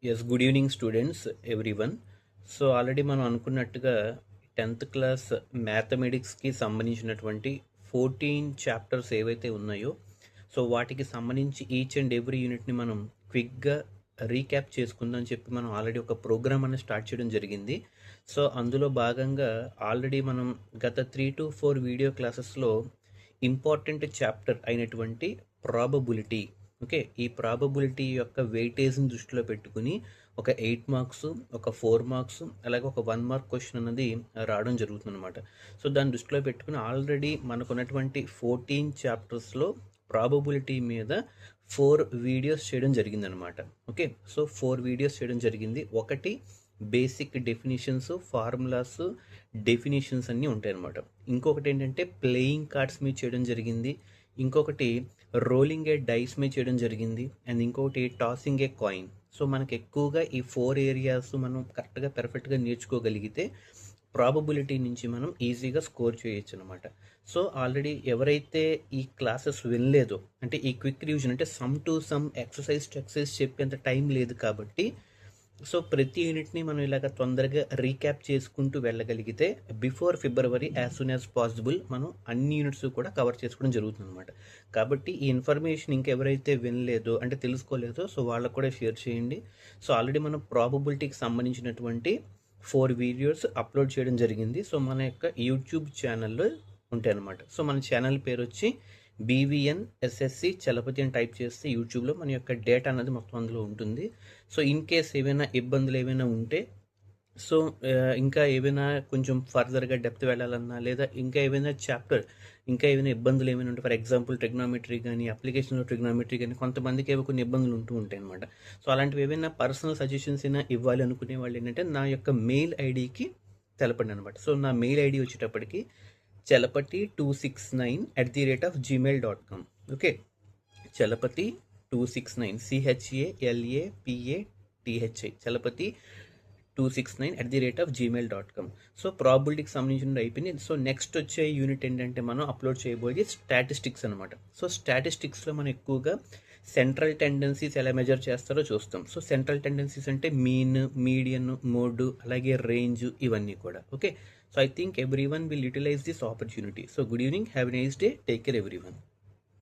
Yes, good evening students everyone. So already మనం అనుకున్నట్టుగా 10th class మ్యాథమెటిక్స్కి సంబంధించినటువంటి 14 చాప్టర్స్ ఏవైతే ఉన్నాయో సో వాటికి సంబంధించి ఈచ్ అండ్ ఎవ్రీ యూనిట్ని మనం క్విక్గా రీక్యాప్ చేసుకుందాం చెప్పి మనం ఆల్రెడీ ఒక ప్రోగ్రామ్ అనేది స్టార్ట్ చేయడం జరిగింది. సో అందులో భాగంగా ఆల్రెడీ మనం గత 3 to 4 వీడియో క్లాసెస్లో ఇంపార్టెంట్ చాప్టర్ అయినటువంటి ప్రాబబిలిటీ, ఓకే, ఈ ప్రాబబిలిటీ యొక్క వెయిటేజ్ని దృష్టిలో పెట్టుకుని ఒక 8 మార్క్స్, ఒక 4 మార్క్స్, అలాగే ఒక 1 మార్క్ క్వశ్చన్ అన్నది రావడం జరుగుతుంది అనమాట. సో దాన్ని దృష్టిలో పెట్టుకుని ఆల్రెడీ మనకున్నటువంటి 14 చాప్టర్స్లో ప్రాబబిలిటీ మీద 4 వీడియోస్ చేయడం జరిగిందనమాట. ఓకే, సో 4 వీడియోస్ చేయడం జరిగింది. ఒకటి బేసిక్ డెఫినేషన్స్, ఫార్ములాస్, డెఫినేషన్స్ అన్నీ ఉంటాయి అనమాట. ఇంకొకటి ఏంటంటే ప్లేయింగ్ కార్డ్స్ మీద చేయడం జరిగింది. ఇంకొకటి రోలింగ్ ఏ డైస్ మీద చేయడం జరిగింది. అండ్ ఇంకొకటి టాసింగ్ ఏ కాయిన్. సో మనకు ఎక్కువగా ఈ 4 ఏరియాస్ మనం కరెక్ట్గా పర్ఫెక్ట్గా నేర్చుకోగలిగితే ప్రాబబిలిటీ నుంచి మనం ఈజీగా స్కోర్ చేయొచ్చు అనమాట. సో ఆల్రెడీ ఎవరైతే ఈ క్లాసెస్ వినలేదో, అంటే ఈ క్విక్ రివిజన్ అంటే some to some, exercise to exercise చెప్పేంత టైం లేదు కాబట్టి సో ప్రతి యూనిట్ని మనం ఇలాగ తొందరగా రీక్యాప్ చేసుకుంటూ వెళ్ళగలిగితే బిఫోర్ ఫిబ్రవరి యాజ్ సూన్ యాజ్ పాసిబుల్ మనం అన్ని యూనిట్స్ కూడా కవర్ చేసుకోవడం జరుగుతుంది అనమాట. కాబట్టి ఈ ఇన్ఫర్మేషన్ ఇంకెవరైతే వినలేదో, అంటే తెలుసుకోలేదో, సో వాళ్ళకు కూడా షేర్ చేయండి. సో ఆల్రెడీ మనం ప్రాబబిలిటీకి సంబంధించినటువంటి 4 వీడియోస్ అప్లోడ్ చేయడం జరిగింది. సో మన యొక్క యూట్యూబ్ ఛానల్లో ఉంటాయి అనమాట. సో మన ఛానల్ పేరు వచ్చి బీవీఎన్ ఎస్ఎస్సి చలపతి అని టైప్ చేస్తే యూట్యూబ్లో మన యొక్క డేటా అనేది మొత్తం అందులో ఉంటుంది. సో ఇన్ కేస్ ఏవైనా ఇబ్బందులు ఏవైనా ఉంటే, సో ఇంకా ఏవైనా కొంచెం ఫర్దర్గా డెప్త్ వెళ్ళాలన్నా, లేదా ఇంకా ఏవైనా చాప్టర్, ఇంకా ఏమైనా ఇబ్బందులు ఏమైనా ఉంటే, ఫర్ ఎగ్జాంపుల్ ట్రిగ్నోమెట్రీ కానీ, అప్లికేషన్లో ట్రిగ్నోమెట్రీ కానీ, కొంతమందికి ఏవో కొన్ని ఇబ్బందులు ఉంటూ ఉంటాయి అనమాట. సో అలాంటివి ఏవైనా పర్సనల్ సజెషన్స్ అయినా ఇవ్వాలి అనుకునే వాళ్ళు ఏంటంటే నా యొక్క మెయిల్ ఐడికి తెలపండి అనమాట. సో నా మెయిల్ ఐడి వచ్చేటప్పటికి chalapati269@gmail.com. Okay, chalapati269 CHALAPATHI chalapati269@gmail.com. So ప్రాబిలిటీకి సంబంధించిన అయిపోయింది. సో నెక్స్ట్ వచ్చే యూనిట్ ఏంటంటే మనం అప్లోడ్ చేయబోయేది స్టాటిస్టిక్స్ అనమాట. సో స్టాటిస్టిక్స్లో మనం ఎక్కువగా సెంట్రల్ టెండెన్సీస్ ఎలా మెజర్ చేస్తారో చూస్తాం. సో సెంట్రల్ టెండెన్సీస్ అంటే మీన్, మీడియన్, మోడ్, అలాగే రేంజ్, ఇవన్నీ కూడా. Okay, so I think everyone will utilize this opportunity. So good evening, have a nice day, take care everyone.